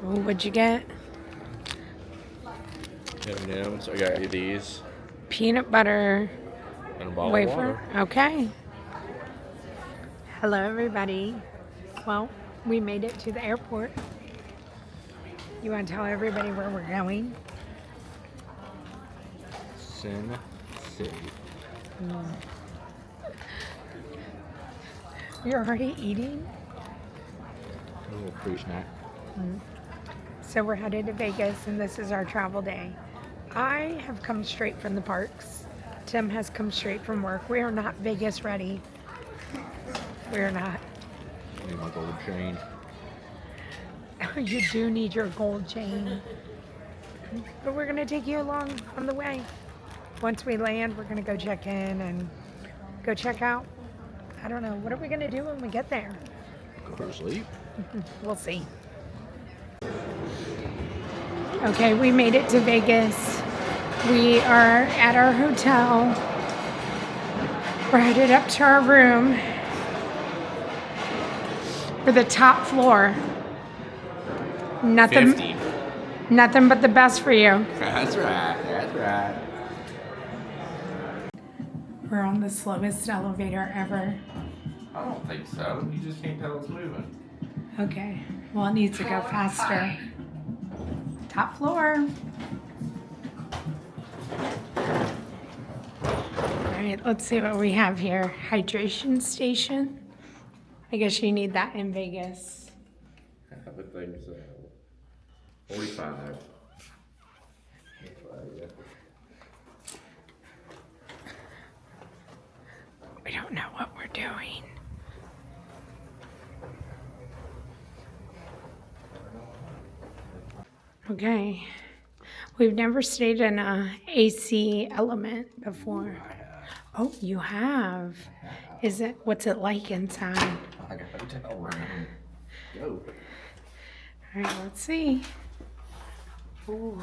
Oh, what'd you get? M&M's. I got you these. Peanut butter And a bottle wafer. of water. Okay. Hello, everybody. Well, we made it to the airport. You want to tell everybody where we're going? Sin City. You're already eating? A little pre-snack. So we're headed to Vegas, and this is our travel day. I have come straight from the parks. Tim has come straight from work. We are not Vegas ready. We are not. I need my gold chain. You do need your gold chain. But we're going to take you along on the way. Once we land, we're going to go check in and go check out. I don't know. What are we going to do when we get there? Go to sleep. We'll see. Okay, we made it to Vegas. We are at our hotel. We're headed up to our room. For the top floor. Nothing 50. Nothing but the best for you. That's right. That's right. We're on the slowest elevator ever. I don't think so. You just can't tell it's moving. Okay. Well, it needs to go faster. Top floor. All right, let's see what we have here. Hydration station. I guess you need that in Vegas. I would think so. 45. We don't know what we're doing. Okay. We've never stayed in a AC element before. Oh, you have. What's it like inside? I got a hotel room. Go. All right, let's see. Ooh.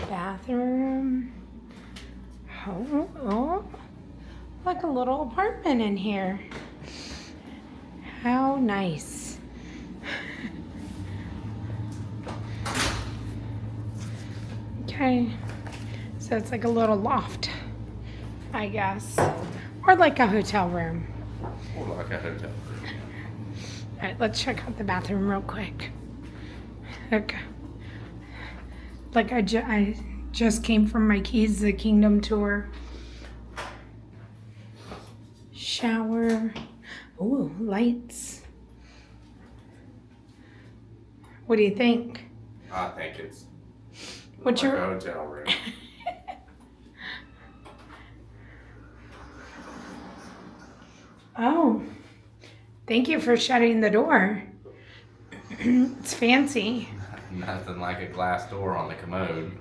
Bathroom. Oh, like a little apartment in here. How nice. Okay, so it's like a little loft, I guess, or like a hotel room. Or like a hotel room. All right, let's check out the bathroom real quick. Okay. Like I just came from my Keys to the Kingdom tour. Shower. Ooh, lights. What do you think? I think it's What's like your a hotel room. Oh, thank you for shutting the door. It's fancy. Nothing like a glass door on the commode.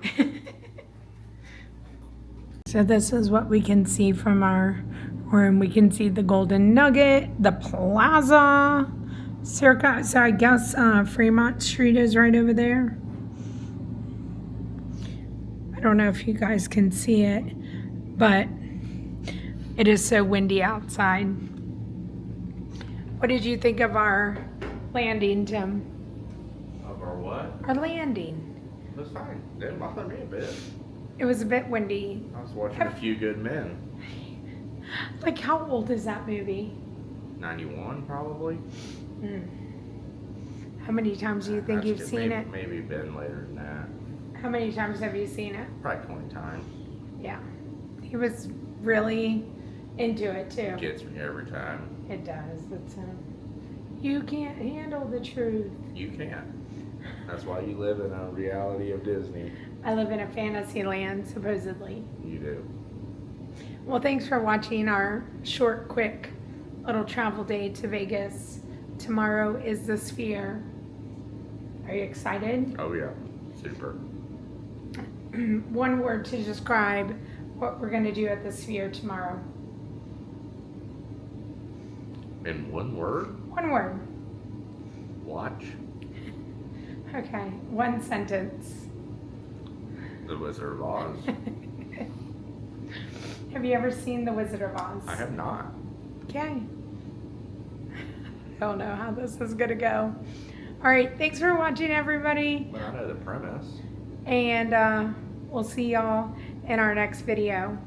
So this is what we can see from our room. We can see the Golden Nugget, the Plaza, Circa. So I guess Fremont Street is right over there. I don't know if you guys can see it, but it is so windy outside. What did you think of our landing, Tim? Of our what? Our landing. It was fine. Didn't bother me a bit. It was a bit windy. I was watching A Few Good Men. Like, how old is that movie? 91, probably. How many times do you think you've seen it? Maybe been later than that. How many times have you seen it? Probably 20 times. Yeah. He was really into it, too. Gets me every time. It does. You can't handle the truth. You can't. That's why you live in a reality of Disney. I live in a fantasy land, supposedly. You do. Well, thanks for watching our short, quick little travel day to Vegas. Tomorrow is the Sphere. Are you excited? Oh, yeah. Super. One word to describe what we're going to do at the Sphere tomorrow. In one word? One word. Watch. Okay, one sentence. The Wizard of Oz. Have you ever seen The Wizard of Oz? I have not. Okay. I don't know how this is going to go. All right, thanks for watching, everybody. But I know the premise. And we'll see y'all in our next video.